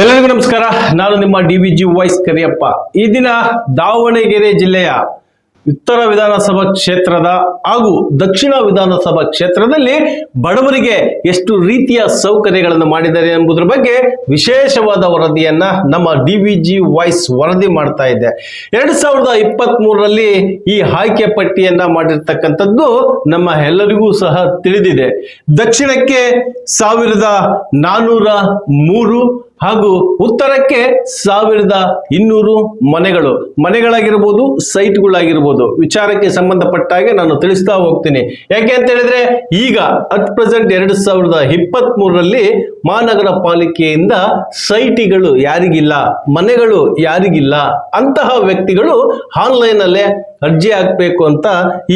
ಎಲ್ಲರಿಗೂ ನಮಸ್ಕಾರ. ನಾನು ನಿಮ್ಮ ಡಿವಿಜಿ ವಾಯ್ಸ್ ಕರಿಯಪ್ಪ. ಈ ದಿನ ದಾವಣಗೆರೆ ಜಿಲ್ಲೆಯ ಉತ್ತರ ವಿಧಾನಸಭಾ ಕ್ಷೇತ್ರದ ಹಾಗೂ ದಕ್ಷಿಣ ವಿಧಾನಸಭಾ ಕ್ಷೇತ್ರದಲ್ಲಿ ಬಡವರಿಗೆ ಎಷ್ಟು ರೀತಿಯ ಸೌಕರ್ಯಗಳನ್ನು ಮಾಡಿದ್ದಾರೆ ಎಂಬುದರ ಬಗ್ಗೆ ವಿಶೇಷವಾದ ವರದಿಯನ್ನ ನಮ್ಮ ಡಿವಿಜಿ ವಾಯ್ಸ್ ವರದಿ ಮಾಡ್ತಾ ಇದೆ. 2023ರಲ್ಲಿ ಈ ಆಯ್ಕೆ ಪಟ್ಟಿಯನ್ನ ಮಾಡಿರ್ತಕ್ಕಂಥದ್ದು ನಮ್ಮ ಎಲ್ಲರಿಗೂ ಸಹ ತಿಳಿದಿದೆ. ದಕ್ಷಿಣಕ್ಕೆ 1403 ಹಾಗೂ ಉತ್ತರಕ್ಕೆ 1200 ಮನೆಗಳಾಗಿರ್ಬೋದು, ಸೈಟ್ಗಳಾಗಿರ್ಬೋದು. ವಿಚಾರಕ್ಕೆ ಸಂಬಂಧಪಟ್ಟ ಹಾಗೆ ನಾನು ತಿಳಿಸ್ತಾ ಹೋಗ್ತೀನಿ. ಯಾಕೆ ಅಂತ ಹೇಳಿದ್ರೆ ಈಗ ಅಟ್ ಪ್ರೆಸೆಂಟ್ 2023ರಲ್ಲಿ ಮಹಾನಗರ ಪಾಲಿಕೆಯಿಂದ ಸೈಟ್ಗಳು ಯಾರಿಗಿಲ್ಲ, ಮನೆಗಳು ಯಾರಿಗಿಲ್ಲ, ಅಂತಹ ವ್ಯಕ್ತಿಗಳು ಆನ್ಲೈನ್ ಅಲ್ಲೇ ಅರ್ಜಿ ಹಾಕಬೇಕು ಅಂತ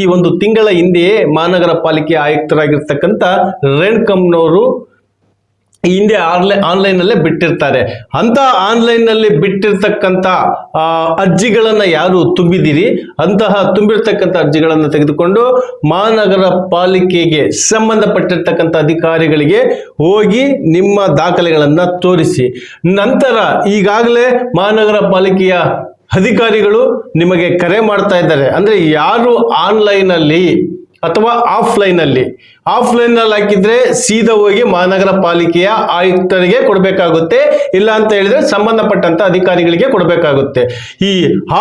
ಈ ಒಂದು ತಿಂಗಳ ಹಿಂದೆಯೇ ಮಹಾನಗರ ಪಾಲಿಕೆ ಆಯುಕ್ತರಾಗಿರ್ತಕ್ಕಂಥ ರೇಣುಕಮ್ಮನವರು ಹಿಂದೆ ಆನ್ಲೈನ್ ಅಲ್ಲೇ ಬಿಟ್ಟಿರ್ತಾರೆ. ಅಂತ ಆನ್ಲೈನ್ ನಲ್ಲಿ ಬಿಟ್ಟಿರ್ತಕ್ಕಂಥ ಅರ್ಜಿಗಳನ್ನ ಯಾರು ತುಂಬಿದಿರಿ, ಅಂತಹ ತುಂಬಿರ್ತಕ್ಕಂಥ ಅರ್ಜಿಗಳನ್ನು ತೆಗೆದುಕೊಂಡು ಮಹಾನಗರ ಪಾಲಿಕೆಗೆ ಸಂಬಂಧಪಟ್ಟಿರ್ತಕ್ಕಂಥ ಅಧಿಕಾರಿಗಳಿಗೆ ಹೋಗಿ ನಿಮ್ಮ ದಾಖಲೆಗಳನ್ನ ತೋರಿಸಿ. ನಂತರ ಈಗಾಗಲೇ ಮಹಾನಗರ ಪಾಲಿಕೆಯ ಅಧಿಕಾರಿಗಳು ನಿಮಗೆ ಕರೆ ಮಾಡ್ತಾ ಇದ್ದಾರೆ. ಅಂದ್ರೆ ಯಾರು ಆನ್ಲೈನ್ ಅಲ್ಲಿ ಅಥವಾ ಆಫ್ಲೈನ್ ಅಲ್ಲಿ ಹಾಕಿದ್ರೆ ಸೀದಾ ಹೋಗಿ ಮಹಾನಗರ ಪಾಲಿಕೆಯ ಆಯುಕ್ತರಿಗೆ ಕೊಡಬೇಕಾಗುತ್ತೆ, ಇಲ್ಲ ಅಂತ ಹೇಳಿದ್ರೆ ಸಂಬಂಧಪಟ್ಟಂತ ಅಧಿಕಾರಿಗಳಿಗೆ ಕೊಡಬೇಕಾಗುತ್ತೆ. ಈ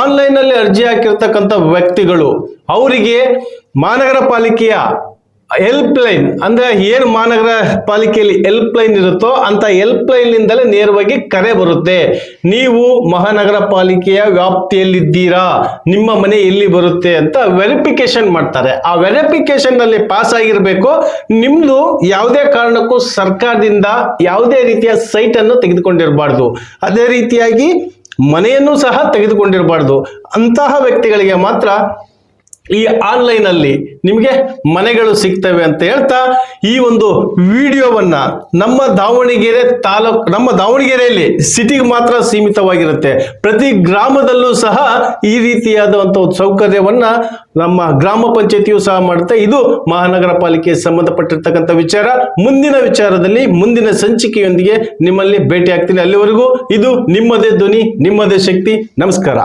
ಆನ್ಲೈನ್ ಅಲ್ಲಿ ಅರ್ಜಿ ಹಾಕಿರ್ತಕ್ಕಂಥ ವ್ಯಕ್ತಿಗಳು ಅವರಿಗೆ ಮಹಾನಗರ ಪಾಲಿಕೆಯ ಹೆಲ್ಪ್ ಲೈನ್, ಅಂದ್ರೆ ಏನು ಮಹಾನಗರ ಪಾಲಿಕೆಯಲ್ಲಿ ಹೆಲ್ಪ್ ಲೈನ್ ಇರುತ್ತೋ ಅಂತ ಹೆಲ್ಪ್ ಲೈನ್ ನಿಂದಲೇ ನೇರವಾಗಿ ಕರೆ ಬರುತ್ತೆ. ನೀವು ಮಹಾನಗರ ಪಾಲಿಕೆಯ ವ್ಯಾಪ್ತಿಯಲ್ಲಿದ್ದೀರಾ, ನಿಮ್ಮ ಮನೆ ಎಲ್ಲಿ ಬರುತ್ತೆ ಅಂತ ವೆರಿಫಿಕೇಶನ್ ಮಾಡ್ತಾರೆ. ಆ ವೆರಿಫಿಕೇಶನ್ ನಲ್ಲಿ ಪಾಸ್ ಆಗಿರ್ಬೇಕು. ನಿಮ್ದು ಯಾವುದೇ ಕಾರಣಕ್ಕೂ ಸರ್ಕಾರದಿಂದ ಯಾವುದೇ ರೀತಿಯ ಸೈಟ್ ಅನ್ನು ತೆಗೆದುಕೊಂಡಿರಬಾರ್ದು, ಅದೇ ರೀತಿಯಾಗಿ ಮನೆಯನ್ನು ಸಹ ತೆಗೆದುಕೊಂಡಿರಬಾರ್ದು. ಅಂತಹ ವ್ಯಕ್ತಿಗಳಿಗೆ ಮಾತ್ರ ಈ ಆನ್ಲೈನ್ ಅಲ್ಲಿ ನಿಮಗೆ ಮನೆಗಳು ಸಿಗ್ತವೆ ಅಂತ ಹೇಳ್ತಾ ಈ ಒಂದು ವಿಡಿಯೋವನ್ನ ನಮ್ಮ ದಾವಣಗೆರೆಯಲ್ಲಿ ಸಿಟಿಗೆ ಮಾತ್ರ ಸೀಮಿತವಾಗಿರುತ್ತೆ. ಪ್ರತಿ ಗ್ರಾಮದಲ್ಲೂ ಸಹ ಈ ರೀತಿಯಾದಂತಹ ಸೌಕರ್ಯವನ್ನ ನಮ್ಮ ಗ್ರಾಮ ಪಂಚಾಯತಿಯು ಸಹ ಮಾಡುತ್ತೆ. ಇದು ಮಹಾನಗರ ಪಾಲಿಕೆಗೆ ಸಂಬಂಧಪಟ್ಟಿರ್ತಕ್ಕಂಥ ವಿಚಾರ. ಮುಂದಿನ ವಿಚಾರದಲ್ಲಿ ಮುಂದಿನ ಸಂಚಿಕೆಯೊಂದಿಗೆ ನಿಮ್ಮಲ್ಲಿ ಭೇಟಿ ಆಗ್ತೀನಿ. ಅಲ್ಲಿವರೆಗೂ ಇದು ನಿಮ್ಮದೇ ಧ್ವನಿ, ನಿಮ್ಮದೇ ಶಕ್ತಿ. ನಮಸ್ಕಾರ.